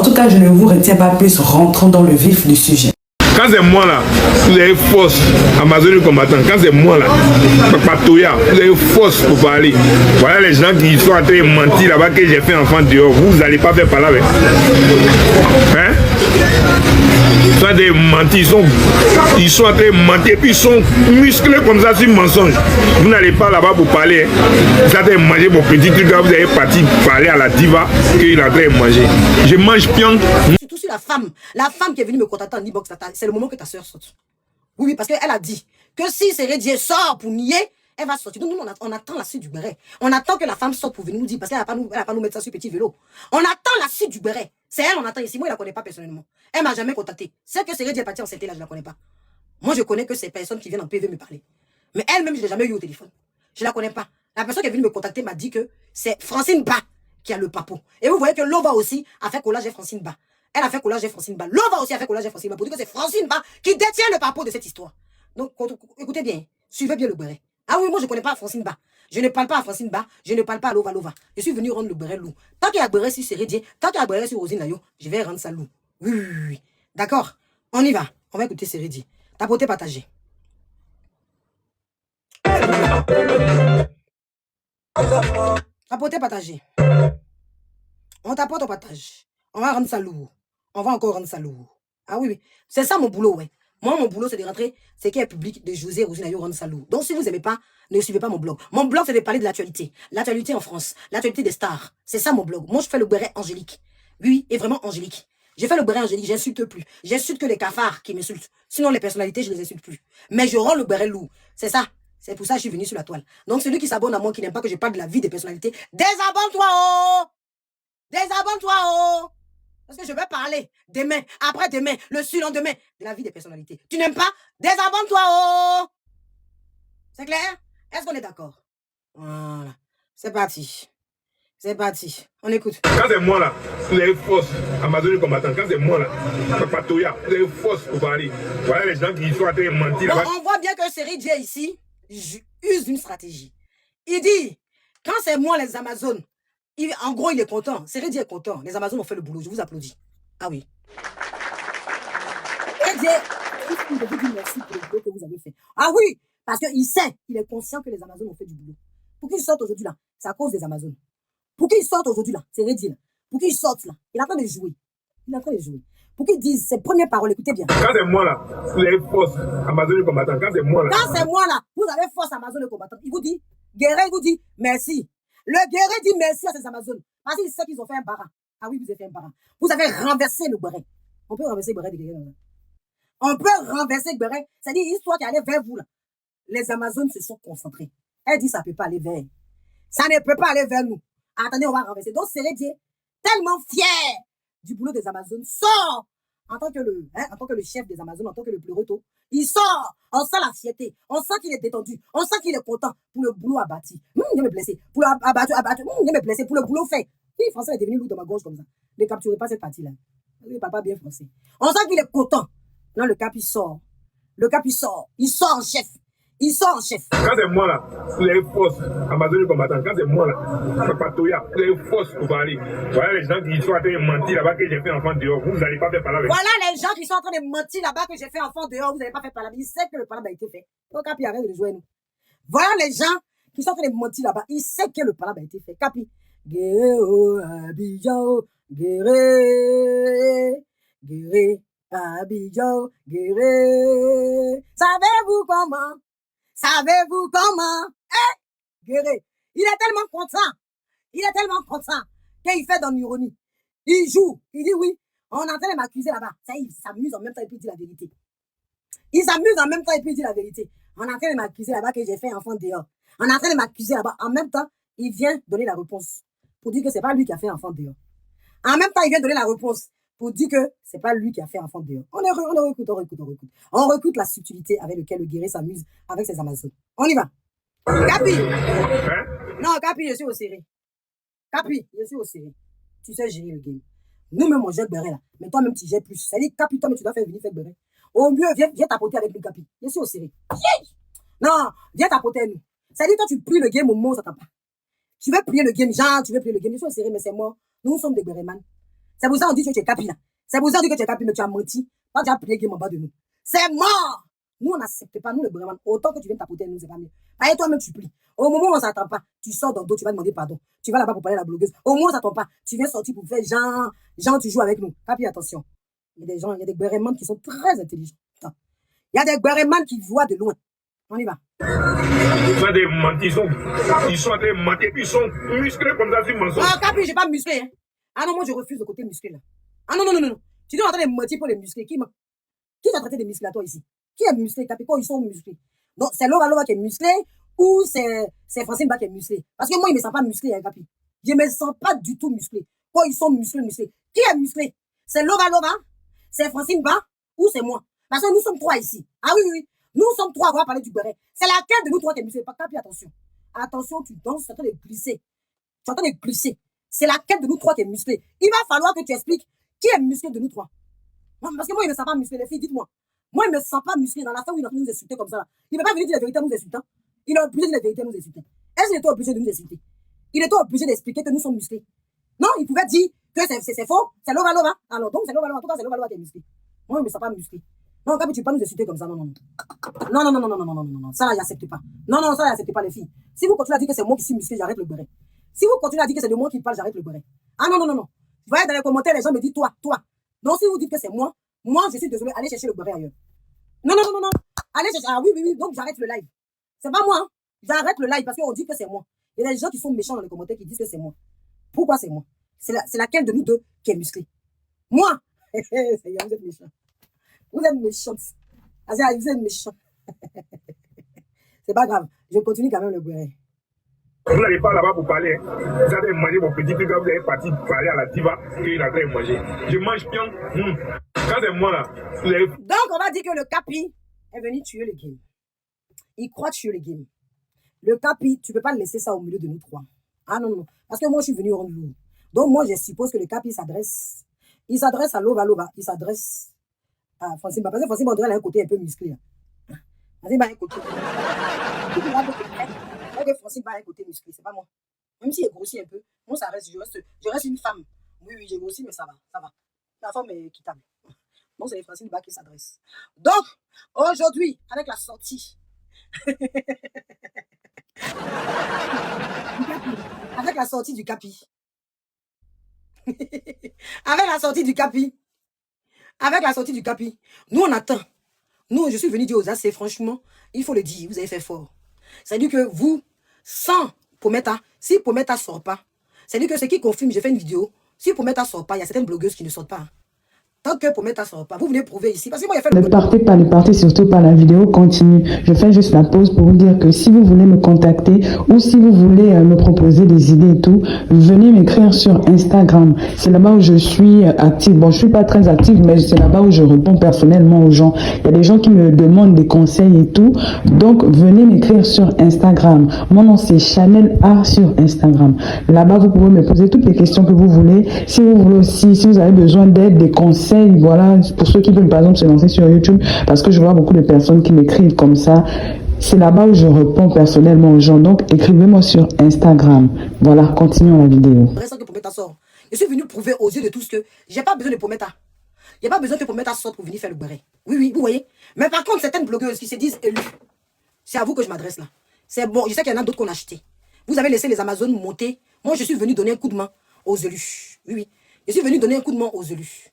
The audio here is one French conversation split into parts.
tout cas, je ne vous retiens pas plus, rentrons dans le vif du sujet. Quand c'est moi là, vous avez force, Amazon combattant. Quand c'est moi là, Papatoya, vous avez force pour parler. Voilà les gens qui sont en train de mentir là-bas que j'ai fait enfant dehors. Vous n'allez pas faire parler avec. Hein? Ils sont en train de mentir, ils sont en train de mentir, puis ils sont musclés comme ça sur mensonge. Vous n'allez pas là-bas pour parler. Vous êtes en train de manger vos petits trucs là, vous allez partir parler à la diva qu'il est en train de manger. Je mange bien. Surtout sur la femme qui est venue me contacter en e-box, c'est le moment que ta soeur sorte. Oui, parce qu'elle a dit que si Sérédier sort pour nier, elle va sortir. Donc nous, on attend la suite du béret. On attend que la femme sorte pour venir nous dire, parce qu'elle n'a pas nous mettre ça sur petit vélo. On attend la suite du béret. C'est elle, on attend ici. Moi, je ne la connais pas personnellement. Elle ne m'a jamais contacté. Celle que Sérédier est partie en CT, là, je ne la connais pas. Moi, je connais que ces personnes qui viennent en PV me parler. Mais elle-même, je ne l'ai jamais eu au téléphone. Je ne la connais pas. La personne qui est venue me contacter m'a dit que c'est Francine Ba qui a le papo. Et vous voyez que Lova aussi a fait collage avec Francine Ba. Elle a fait collage avec Francine Ba. Lova aussi a fait collage avec Francine Ba pour dire que c'est Francine Ba qui détient le papo de cette histoire. Donc, écoutez bien, suivez bien le béret. Ah oui, moi je ne connais pas Francine Ba. Je ne parle pas à Francine Ba, je ne parle pas à Lova Lova. Je suis venu rendre le béret loup. Tant qu'il y a béret sur Sérédier, tant qu'il y a béret sur Rosine Layo, je vais rendre ça loup. Oui, oui, oui, oui. D'accord, on y va. On va écouter Sérédier. Tapoter, partager. Tapoter, partager. On tapote, on partage. On va rendre ça lourd. On va encore rendre ça lourd. Ah oui, oui. C'est ça mon boulot, ouais. Moi, mon boulot, c'est de rentrer ce qui est public, de José Rosine Ayo rendre ça lourd. Donc, si vous n'aimez pas, ne suivez pas mon blog. Mon blog, c'est de parler de l'actualité. L'actualité en France. L'actualité des stars. C'est ça mon blog. Moi, je fais le béret angélique. Oui, et vraiment angélique. J'ai fait le béret angélique, j'insulte plus. J'insulte que les cafards qui m'insultent. Sinon, les personnalités, je les insulte plus. Mais je rends le béret lourd. C'est ça. C'est pour ça que je suis venu sur la toile. Donc, celui qui s'abonne à moi, qui n'aime pas que je parle de la vie des personnalités, désabonne-toi, oh! Désabonne-toi, oh! Parce que je vais parler demain, après-demain, le surlendemain de la vie des personnalités. Tu n'aimes pas? Désabonne-toi, oh! C'est clair? Est-ce qu'on est d'accord? Voilà. C'est parti. C'est parti. On écoute. Quand c'est moi là, vous avez force, Amazon combattant. Quand c'est moi là, Papatoya, vous avez force pour parler. Voilà les gens qui sont en train de mentir là-bas. On voit bien que Sérédier ici use une stratégie. Il dit, quand c'est moi les Amazones, en gros, il est content. Sérédier est content. Les Amazones ont fait le boulot. Je vous applaudis. Ah oui. Sérédier, je vous dis merci pour le boulot que vous avez fait. Ah oui, parce qu'il sait, il est conscient que les Amazones ont fait du boulot. Pour qu'ils sortent aujourd'hui là, c'est à cause des Amazones. Pour qu'ils sortent aujourd'hui là, Sérédier là, pour qu'ils sortent là, il est en train de jouer. Il est en train de jouer. Pour qu'ils disent ses premières paroles, écoutez bien. Quand c'est moi là, vous avez force, Amazon combattant. Quand c'est moi là. Quand c'est moi là, vous avez force Amazon combattant. Il vous dit, Guéret, il vous dit merci. Le Guéret dit merci à ces Amazones. Parce qu'il sait qu'ils ont fait un barin. Ah oui, vous avez fait un barin. Vous avez renversé le béret. On peut renverser le béret de Guéret. On peut renverser le béret. C'est-à-dire, l'histoire qui allait vers vous là. Les Amazones se sont concentrées. Elle dit, ça ne peut pas aller vers. Ça ne peut pas aller vers nous. Attendez, on va renverser. Donc, Sérédier, tellement fier du boulot des Amazones, sort en tant que le chef des Amazones, en tant que le pleureau. Il sort, on sent la fierté, on sent qu'il est détendu, on sent qu'il est content pour le boulot abattu. Il me blessé. Pour le abattu, il me blessé. Pour le boulot fait. Si français est devenu loup de ma gorge comme ça, ne capturez pas cette partie-là. Il ne parle pas bien français. On sent qu'il est content. Non, le cap, il sort. Le cap, il sort. Il sort en chef. Il sort en chef. Quand c'est moi là, vous avez force, Amazon combattant. Quand c'est moi là, Papatoya, vous avez force pour parler. Voilà les gens qui sont en train de mentir là-bas que j'ai fait enfant dehors. Vous n'allez pas faire parler avec. Voilà les gens qui sont en train de mentir là-bas que j'ai fait enfant dehors. Vous n'avez pas fait parler. Ils savent que le palabre a été fait. Donc, Capi, arrête de jouer nous. Voilà les gens qui sont en train de mentir là-bas. Ils savent que le palabre a été fait. Capi. Guéré, oh, Abidjan, guéré. Guéré, Abidjan, guéré. Savez-vous comment? Savez-vous comment? Guéré. Il est tellement content. Il est tellement content qu'il fait dans l'ironie. Il joue. Il dit oui. On est en train de m'accuser là-bas. Ça, il s'amuse en même temps et puis il dit la vérité. Il s'amuse en même temps et puis il dit la vérité. On est en train de m'accuser là-bas que j'ai fait enfant dehors. On est en train de m'accuser là-bas. En même temps, il vient donner la réponse. Pour dire que c'est pas lui qui a fait enfant dehors. En même temps, il vient donner la réponse. Pour dire que c'est pas lui qui a fait enfant dehors. On recrute. On recrute la subtilité avec laquelle le Guéret s'amuse avec ses Amazones. On y va. Capi. Non, Capi, je suis au serré. Capi, je suis au serré. Tu sais gérer le game. Nous-mêmes, on jette Béret là. Mais toi-même, tu jettes plus. Ça dit, Capi, toi-même, tu dois faire venir faire Béret. Au mieux, viens tapoter avec nous, Capi. Je suis au serré. Non, viens tapoter avec nous. Ça dit, toi, tu plies le game au mot, ça t'a pas. Tu veux plier le game, genre, tu veux plier le game. Je suis au serré, mais c'est moi. Nous sommes des Béréman. C'est pour ça qu'on dit que tu es capi là. C'est pour ça qu'on dit que tu es capi, mais tu as menti. Pas déjà pris game en bas de nous. C'est mort. Nous, on n'accepte pas, nous, le Breman. Autant que tu viennes tapoter, nous, c'est pas mieux. Et toi-même, tu plies. Au moment où on s'attend pas, tu sors dans le dos, tu vas demander pardon. Tu vas là-bas pour parler à la blogueuse. Au moment où on s'attend pas, tu viens sortir pour faire genre, tu joues avec nous. Capi, attention. Il y a des gens, il y a des Breman qui sont très intelligents. Putain. Il y a des Breman qui voient de loin. On y va. Ils sont des mentissons. Ils sont des mentis, puis ils sont musclés comme ça, sur mensonge. Ah, Capi, j'ai pas musclé, hein. Ah non, moi, je refuse le côté musclé, là. Ah non, non, non, non. Tu dois en train de mentir pour les muscler. Qui t'a traité de musclé à toi ici? Qui est musclé, Capi? Quand ils sont musclés? Donc, c'est Lova Lova qui est musclé ou c'est Francine Ba qui est musclé? Parce que moi, il me sent pas musclé, hein, Capi. Je me sens pas du tout musclé. Quand ils sont musclés. Qui est musclé? C'est Lova Lova? C'est Francine Ba ou c'est moi? Parce que nous sommes trois ici. Ah oui, oui. Nous sommes trois, on va parler du béret. C'est laquelle de nous trois qui est musclé? Pas Capi, attention. Attention, tu danses, tu es en train de glisser. Tu es en train de glisser. C'est laquelle de nous trois qui est musclé? Il va falloir que tu expliques qui est musclé de nous trois. Parce que moi, il ne me sent pas musclé, les filles, dites-moi. Moi, il ne me sent pas musclé dans la fin où il est en train de nous insulter comme ça. Là. Il ne peut pas venir dire la vérité en nous insultant. Il est obligé de dire la vérité en nous insulter. Est-ce qu'il était obligé de nous insulter? Il était obligé d'expliquer que nous sommes musclés. Non, il pouvait dire que c'est faux, c'est Lova Lova. Alors donc, c'est Lova Lova. En tout cas, c'est Lova Lova qui est musclé. Moi, il ne me sent pas musclé. Non, quand tu ne peux pas nous insulter comme ça, non, non, non. Non, non, non, non, non, non, non, non, non. Ça, là, il n'accepte pas. Non, non, ça, il n'accepte pas, les filles. Si vous continuez à dire que c'est moi qui suis musclé, j'arrête le béret. Si vous continuez à dire que c'est de moi qui parle, j'arrête le béret. Ah non, non, non, non. Vous voyez dans les commentaires, les gens me disent toi. Donc, si vous dites que c'est moi, je suis désolé, allez chercher le béret ailleurs. Non, non, non, non, non. Allez chercher. Ah oui, oui, oui. Donc, j'arrête le live. C'est pas moi. Hein. J'arrête le live parce qu'on dit que c'est moi. Il y a des gens qui sont méchants dans les commentaires qui disent que c'est moi. Pourquoi c'est moi? C'est laquelle de nous deux qui est musclée? Moi. Vous êtes méchants. Vous êtes méchants. Vous êtes méchants. C'est pas grave. Je continue quand même le béret. Vous n'allez pas là-bas pour parler. Vous allez manger vos petits trucs, vous allez partir parler à la diva qu'il a fait manger. Je mange bien. Quand c'est moi là, vous allez... Donc, on va dire que le Capi est venu tuer le game. Il croit tuer le game. Le Capi, tu ne peux pas laisser ça au milieu de nous trois. Ah non, non. Parce que moi, je suis venu rendre lourd. Donc, moi, je suppose que le Capi s'adresse. Il s'adresse à Lova Lova. Il s'adresse à Francine Ba. Parce que Francine Ba, on a un côté un peu musclé. Francine Ba a un côté. Francine Ba a un côté musclé, c'est pas moi. Même si elle grossit un peu, moi ça reste, je reste une femme. Oui, oui, j'ai grossi, mais ça va. La femme est équitable. Donc c'est les Francine Ba qui s'adressent. Donc, aujourd'hui, avec la sortie. Avec la sortie du Capi. Avec la sortie du Capi. Nous, on attend. Nous, je suis venu dire aux AC, franchement, il faut le dire, vous avez fait fort. C'est-à-dire que vous, sans Pometa, si Pometa ne sort pas, c'est-à-dire que ce qui confirme, j'ai fait une vidéo, si Pometa ne sort pas, il y a certaines blogueuses qui ne sortent pas. Tant que Pometa ne sort pas, vous venez prouver ici. Parce que moi, il y a fait Ne partez surtout pas, la vidéo continue. Je fais juste la pause pour vous dire que si vous voulez me contacter ou si vous voulez me proposer des idées et tout, venez m'écrire sur Instagram. C'est là-bas où je suis active. Bon, je suis pas très active, mais c'est là-bas où je réponds personnellement aux gens. Il y a des gens qui me demandent des conseils et tout. Donc, venez m'écrire sur Instagram. Mon nom, c'est Chanel A sur Instagram. Là-bas, vous pouvez me poser toutes les questions que vous voulez. Si vous voulez aussi, si vous avez besoin d'aide, des conseils, voilà, pour ceux qui veulent par exemple se lancer sur YouTube, parce que je vois beaucoup de personnes qui m'écrivent comme ça, c'est là-bas où je réponds personnellement aux gens. Donc écrivez-moi sur Instagram. Voilà, continuons la vidéo. Je suis venu prouver aux yeux de tous que j'ai pas besoin de Pometa. Il n'y a pas besoin que Pometa sorte pour venir faire le béret. Oui, oui, vous voyez. Mais par contre, certaines blogueuses qui se disent élues, c'est à vous que je m'adresse là. C'est bon, je sais qu'il y en a d'autres qu'on a acheté. Vous avez laissé les Amazones monter. Moi, je suis venu donner un coup de main aux élus. Oui, oui. Je suis venu donner un coup de main aux élus.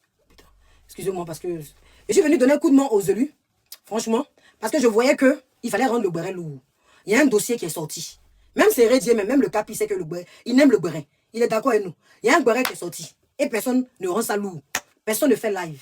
Excusez-moi, parce que je suis venu donner un coup de main aux élus, franchement, parce que je voyais qu'il fallait rendre le béret lourd. Il y a un dossier qui est sorti. Même Sérédier, même le Capi sait que le béret, il aime le béret. Il est d'accord avec nous. Il y a un béret qui est sorti. Et personne ne rend ça lourd. Personne ne fait live.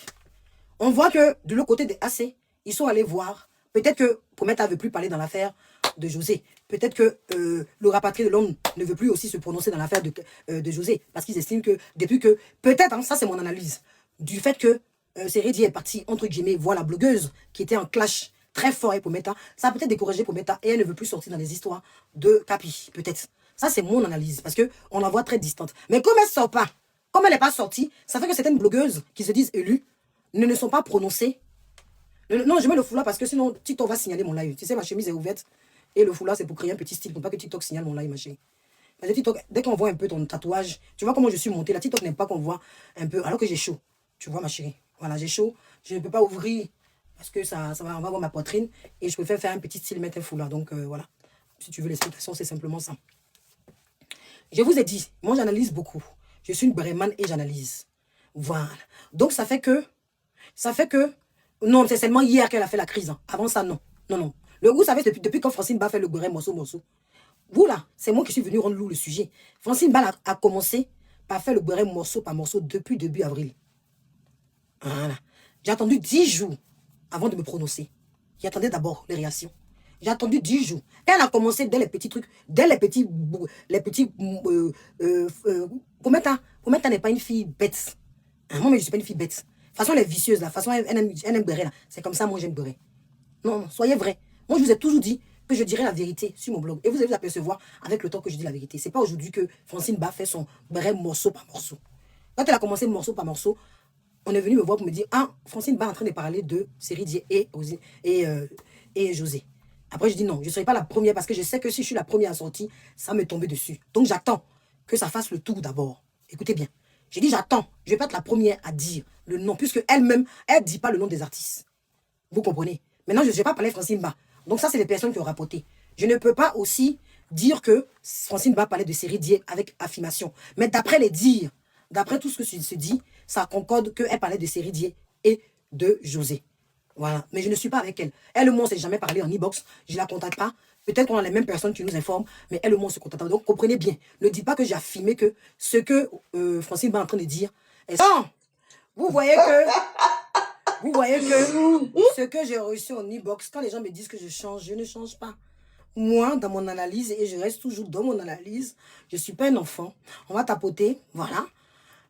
On voit que de l'autre côté des AC, ils sont allés voir. Peut-être que Pometa ne veut plus parler dans l'affaire de José. Peut-être que le rapatrié de l'homme ne veut plus aussi se prononcer dans l'affaire de José. Parce qu'ils estiment que depuis que... Peut-être, hein, ça c'est mon analyse, du fait que Sérédier est parti, entre guillemets, voir la blogueuse qui était en clash très fort avec Pometa. Ça a peut-être découragé Pometa et elle ne veut plus sortir dans les histoires de Capi, peut-être. Ça, c'est mon analyse, parce qu'on la voit très distante. Mais comme elle ne sort pas, comme elle n'est pas sortie, ça fait que certaines blogueuses qui se disent élues ne sont pas prononcées. Non, je mets le foulard parce que sinon TikTok va signaler mon live. Tu sais, ma chemise est ouverte et le foulard, c'est pour créer un petit style, pour pas que TikTok signale mon live, ma chérie. Parce que TikTok, dès qu'on voit un peu ton tatouage, tu vois comment je suis montée. La TikTok n'aime pas qu'on voit un peu, alors que j'ai chaud. Tu vois, ma chérie. Voilà, j'ai chaud. Je ne peux pas ouvrir parce que on va voir ma poitrine. Et je préfère faire un petit style, mettre un foulard. Donc, voilà. Si tu veux l'explication, c'est simplement ça. Je vous ai dit, moi, j'analyse beaucoup. Je suis une brémane et j'analyse. Voilà. Donc, ça fait que... Non, c'est seulement hier qu'elle a fait la crise. Hein. Avant ça, non. Non. Vous savez, depuis quand Francine Ba fait le béret morceau. Vous là, c'est moi qui suis venu rendre lourd le sujet. Francine Ba a commencé par faire le béret morceau par morceau depuis début avril. Voilà. J'ai attendu 10 jours avant de me prononcer. J'attendais d'abord les réactions. J'ai attendu 10 jours. Elle a commencé dès les petits trucs, dès les petits... Cometa n'est pas une fille bête. Hein, moi, mais je ne suis pas une fille bête. De toute façon, elle est vicieuse, là. De toute façon, elle aime béret, là. C'est comme ça, moi, j'aime béret. Non, soyez vrai. Moi, je vous ai toujours dit que je dirais la vérité sur mon blog. Et vous allez vous apercevoir avec le temps que je dis la vérité. C'est pas aujourd'hui que Francine Ba fait son béret morceau par morceau. Quand elle a commencé morceau par morceau, on est venu me voir pour me dire, ah, Francine Ba est en train de parler de Série Dié et José. Après, je dis non, je ne serai pas la première parce que je sais que si je suis la première à sortir, ça me tomber dessus. Donc, j'attends que ça fasse le tour d'abord. Écoutez bien. J'ai dit, j'attends. Je ne vais pas être la première à dire le nom, puisque elle-même, elle ne dit pas le nom des artistes. Vous comprenez? Maintenant, je ne vais pas parler Francine Ba. Donc, ça, c'est les personnes qui ont rapporté. Je ne peux pas aussi dire que Francine Ba parlait de Série Dié avec affirmation. Mais d'après les dires, d'après tout ce que se dit, ça concorde qu'elle parlait de Série Dié et de José. Voilà. Mais je ne suis pas avec elle. Elle, moi, on ne s'est jamais parlé en e-box. Je ne la contacte pas. Peut-être qu'on a les mêmes personnes qui nous informent, mais elle, moi, on se contacte pas. Donc, comprenez bien. Ne dites pas que j'ai affirmé que ce que Francine Ba est en train de dire est... Non! Vous voyez que ce que j'ai reçu en e-box, quand les gens me disent que je change, je ne change pas. Moi, dans mon analyse, et je reste toujours dans mon analyse, je ne suis pas un enfant. On va tapoter, voilà.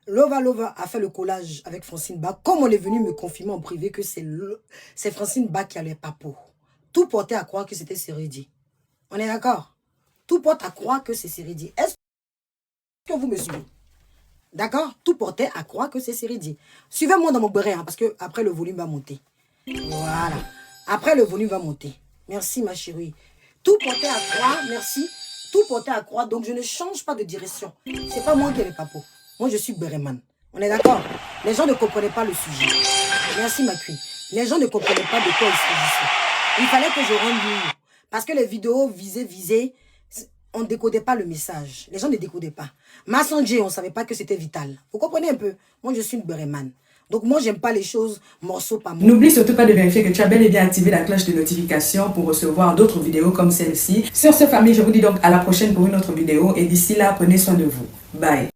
Lova a fait le collage avec Francine Ba, comme on est venu me confirmer en privé que c'est Francine Ba qui a les papos. Tout portait à croire que c'était Série Dié. On est d'accord? Tout porte à croire que c'est Série Dié. Est-ce que vous me suivez? D'accord? Tout portait à croire que c'est Série Dié. Suivez-moi dans mon béret, hein, parce que après le volume va monter. Voilà. Après le volume va monter. Merci ma chérie. Tout portait à croire, merci. Tout portait à croire, donc je ne change pas de direction. C'est pas moi qui ai les papos. Moi, je suis bérémane. On est d'accord? Les gens ne comprenaient pas le sujet. Merci, ma queen. Les gens ne comprenaient pas de quoi il s'agissait. Il fallait que je rende lourd. Parce que les vidéos visées, on ne décodait pas le message. Les gens ne décodaient pas. Massanger, on ne savait pas que c'était vital. Vous comprenez un peu? Moi, je suis une bérémane. Donc, moi, j'aime pas les choses morceau par morceau. N'oublie surtout pas de vérifier que tu as bel et bien activé la cloche de notification pour recevoir d'autres vidéos comme celle-ci. Sur ce, famille, je vous dis donc à la prochaine pour une autre vidéo. Et d'ici là, prenez soin de vous. Bye.